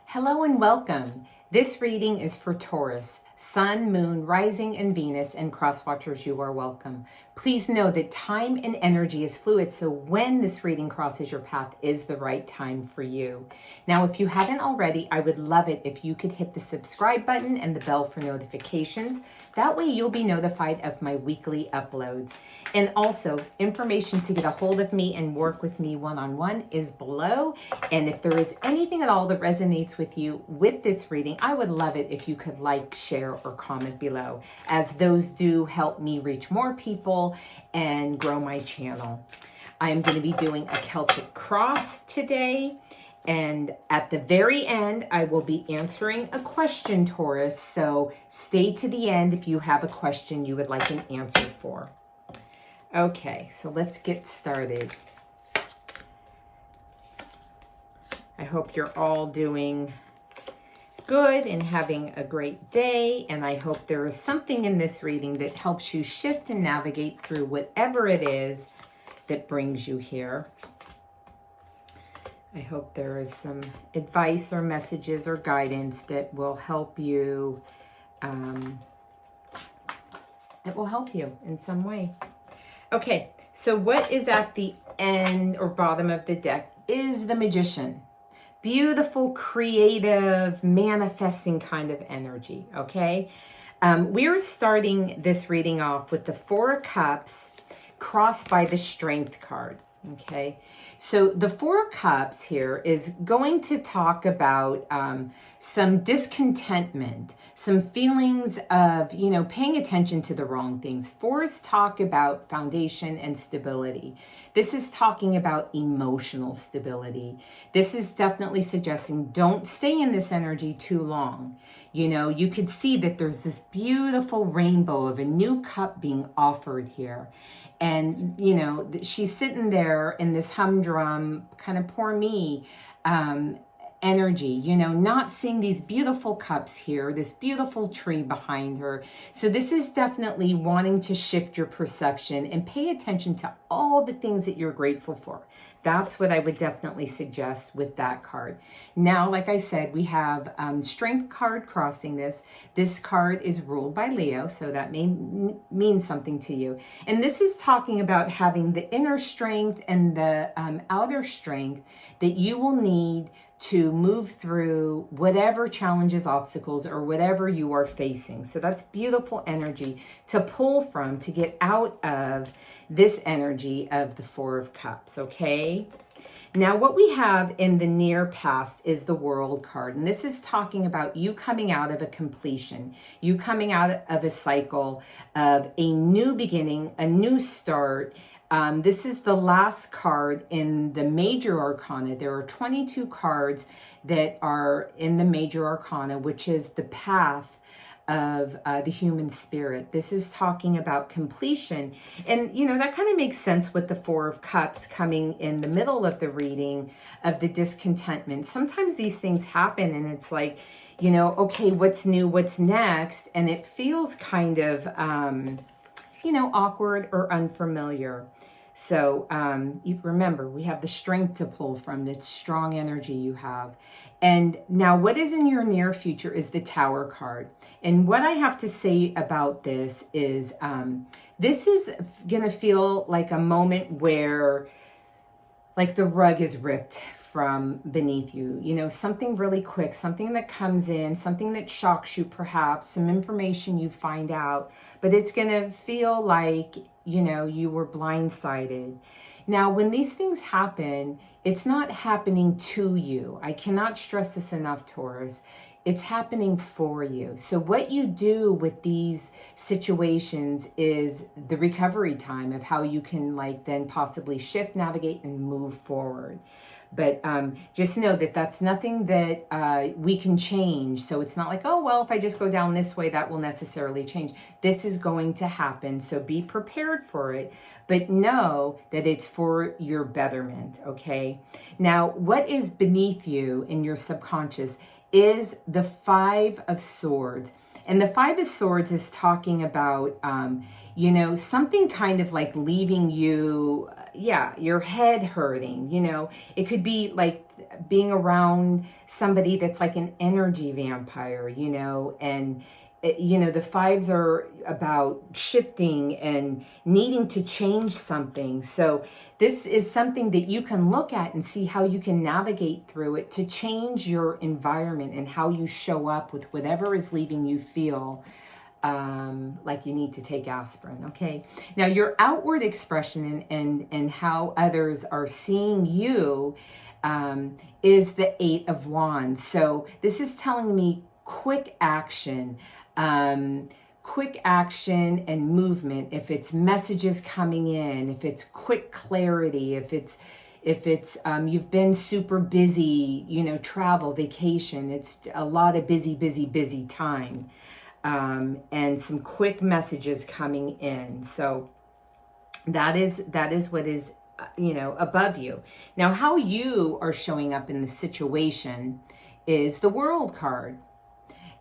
Hello and welcome. This reading is for Taurus, Sun, Moon, Rising, and Venus, and cross-watchers, you are welcome. Please know that time and energy is fluid, so when this reading crosses your path is the right time for you. Now, if you haven't already, I would love it if you could hit the subscribe button and the bell for notifications. That way you'll be notified of my weekly uploads. And also, information to get a hold of me and work with me one-on-one is below. And if there is anything at all that resonates with you with this reading, I would love it if you could like, share, or comment below, as those do help me reach more people and grow my channel. I am going to be doing a Celtic cross today. And at the very end, I will be answering a question, Taurus. So stay to the end if you have a question you would like an answer for. Okay, so let's get started. I hope you're all doing good and having a great day. And I hope there is something in this reading that helps you shift and navigate through whatever it is that brings you here. I hope there is some advice or messages or guidance that will help you, in some way. Okay, so what is at the end or bottom of the deck is the Magician. Beautiful, creative, manifesting kind of energy, okay? We're starting this reading off with the Four of Cups crossed by the Strength card. Okay, so the Four of Cups here is going to talk about some discontentment, some feelings of, paying attention to the wrong things. Fours talk about foundation and stability. This is talking about emotional stability. This is definitely suggesting don't stay in this energy too long. You could see that there's this beautiful rainbow of a new cup being offered here. And, she's sitting there in this humdrum, kind of poor me energy, not seeing these beautiful cups here, this beautiful tree behind her. So this is definitely wanting to shift your perception and pay attention to all the things that you're grateful for. That's what I would definitely suggest with that card. Now, like I said, we have Strength card crossing this. This card is ruled by Leo, so that may mean something to you. And this is talking about having the inner strength and the outer strength that you will need to move through whatever challenges, obstacles, or whatever you are facing. So that's beautiful energy to pull from, to get out of this energy of the Four of Cups, okay? Now, what we have in the near past is the World card. And this is talking about you coming out of a completion, you coming out of a cycle of a new beginning, a new start. This is the last card in the Major Arcana. There are 22 cards that are in the Major Arcana, which is the path of the human spirit. This is talking about completion. And, that kind of makes sense with the Four of Cups coming in the middle of the reading of the discontentment. Sometimes these things happen and it's like, okay, what's new, what's next? And it feels kind of, awkward or unfamiliar. So you remember, we have the strength to pull from, this strong energy you have. And now what is in your near future is the Tower card. And what I have to say about this is this is going to feel like a moment where like the rug is ripped from beneath you, something really quick, something that comes in, something that shocks you perhaps, some information you find out, but it's going to feel like, you were blindsided. Now, when these things happen, it's not happening to you. I cannot stress this enough, Taurus. It's happening for you. So what you do with these situations is the recovery time of how you can then possibly shift, navigate, and move forward. But just know that that's nothing that we can change. So it's not like, oh, well, if I just go down this way, that will necessarily change. This is going to happen. So be prepared for it. But know that it's for your betterment, okay? Now, what is beneath you in your subconscious is the Five of Swords. And the Five of Swords is talking about, you know, something kind of like leaving you, your head hurting, you know. It could be like being around somebody that's like an energy vampire, you know, and you know, the fives are about shifting and needing to change something. So this is something that you can look at and see how you can navigate through it to change your environment and how you show up with whatever is leaving you feel like you need to take aspirin. Okay. Now your outward expression and how others are seeing you is the Eight of Wands. So this is telling me quick action, and movement. If it's messages coming in, if it's quick clarity, if it's you've been super busy, you know, travel, vacation, it's a lot of busy time, and some quick messages coming in. So that is what is, you know, above you. Now, how you are showing up in the situation is the World card.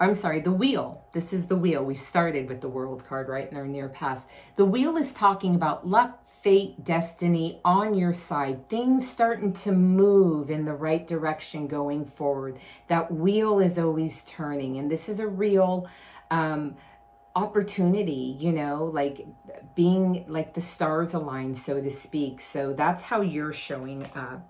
I'm sorry, the Wheel. This is the Wheel. We started with the World card, right, in our near past. The Wheel is talking about luck, fate, destiny on your side. Things starting to move in the right direction going forward. That wheel is always turning. And this is a real opportunity, you know, like being like the stars aligned, so to speak. So that's how you're showing up.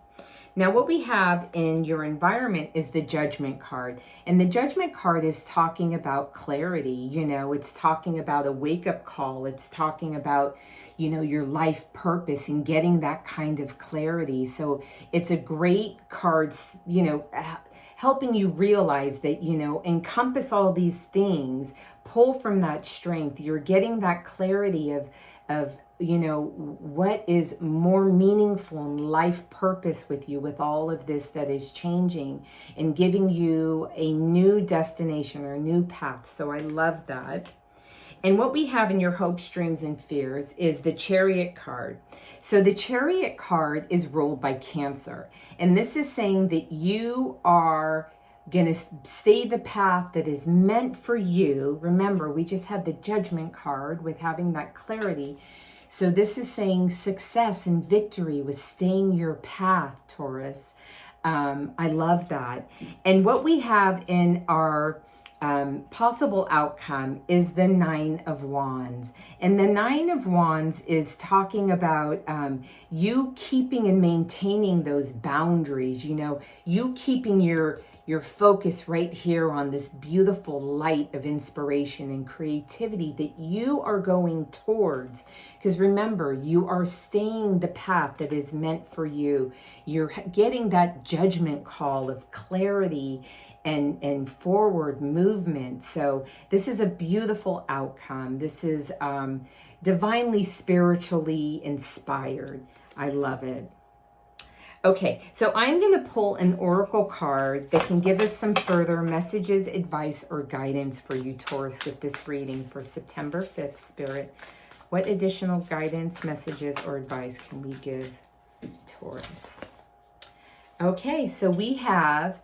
Now, what we have in your environment is the Judgment card. And the Judgment card is talking about clarity. You know, it's talking about a wake-up call. It's talking about, you know, your life purpose and getting that kind of clarity. So it's a great card, you know, helping you realize that, you know, encompass all these things, pull from that strength. You're getting that clarity of you know, what is more meaningful in life purpose with you, with all of this that is changing and giving you a new destination or a new path. So I love that. And what we have in your hopes, dreams, and fears is the Chariot card. So the Chariot card is ruled by Cancer. And this is saying that you are going to stay the path that is meant for you. Remember, we just had the Judgment card with having that clarity. So this is saying success and victory with staying your path, Taurus. I love that. And what we have in our possible outcome is the Nine of Wands. And the Nine of Wands is talking about you keeping and maintaining those boundaries, you know, you keeping your focus right here on this beautiful light of inspiration and creativity that you are going towards. Because remember, you are staying the path that is meant for you. You're getting that judgment call of clarity and forward movement. So this is a beautiful outcome. This is divinely, spiritually inspired. I love it. Okay, so I'm going to pull an oracle card that can give us some further messages, advice, or guidance for you, Taurus, with this reading for September 5th, Spirit. What additional guidance, messages, or advice can we give Taurus? Okay, so we have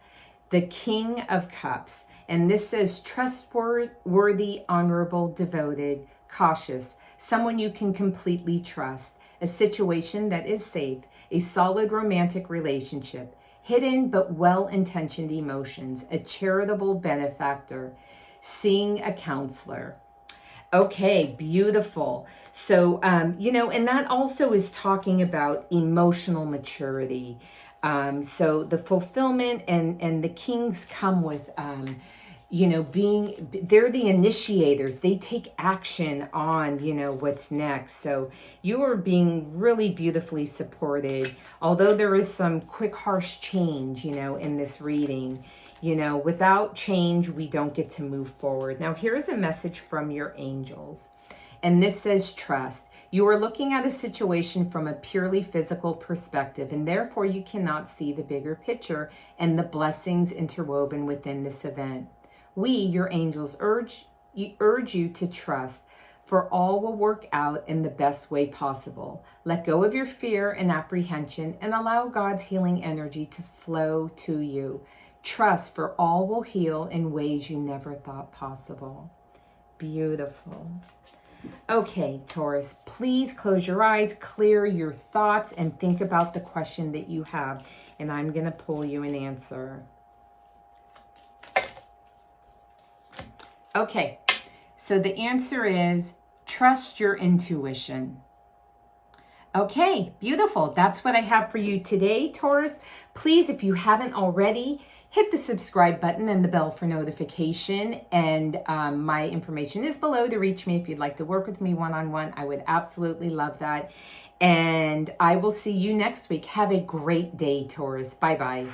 the King of Cups, and this says trustworthy, honorable, devoted, cautious, someone you can completely trust, a situation that is safe, a solid romantic relationship, hidden but well-intentioned emotions, a charitable benefactor, seeing a counselor. Okay, beautiful. So, you know, and that also is talking about emotional maturity. So the fulfillment and the kings come with, you know, they're the initiators. They take action on, you know, what's next. So you are being really beautifully supported. Although there is some quick, harsh change, you know, in this reading, you know, without change, we don't get to move forward. Now, here's a message from your angels. And this says trust. You are looking at a situation from a purely physical perspective, and therefore you cannot see the bigger picture and the blessings interwoven within this event. We, your angels, urge you to trust, for all will work out in the best way possible. Let go of your fear and apprehension and allow God's healing energy to flow to you. Trust, for all will heal in ways you never thought possible. Beautiful. Okay, Taurus, please close your eyes, clear your thoughts, and think about the question that you have. And I'm going to pull you an answer. Okay, so the answer is trust your intuition. Okay, beautiful. That's what I have for you today, Taurus. Please, if you haven't already, hit the subscribe button and the bell for notification. And my information is below to reach me if you'd like to work with me one-on-one. I would absolutely love that. And I will see you next week. Have a great day, Taurus. Bye-bye.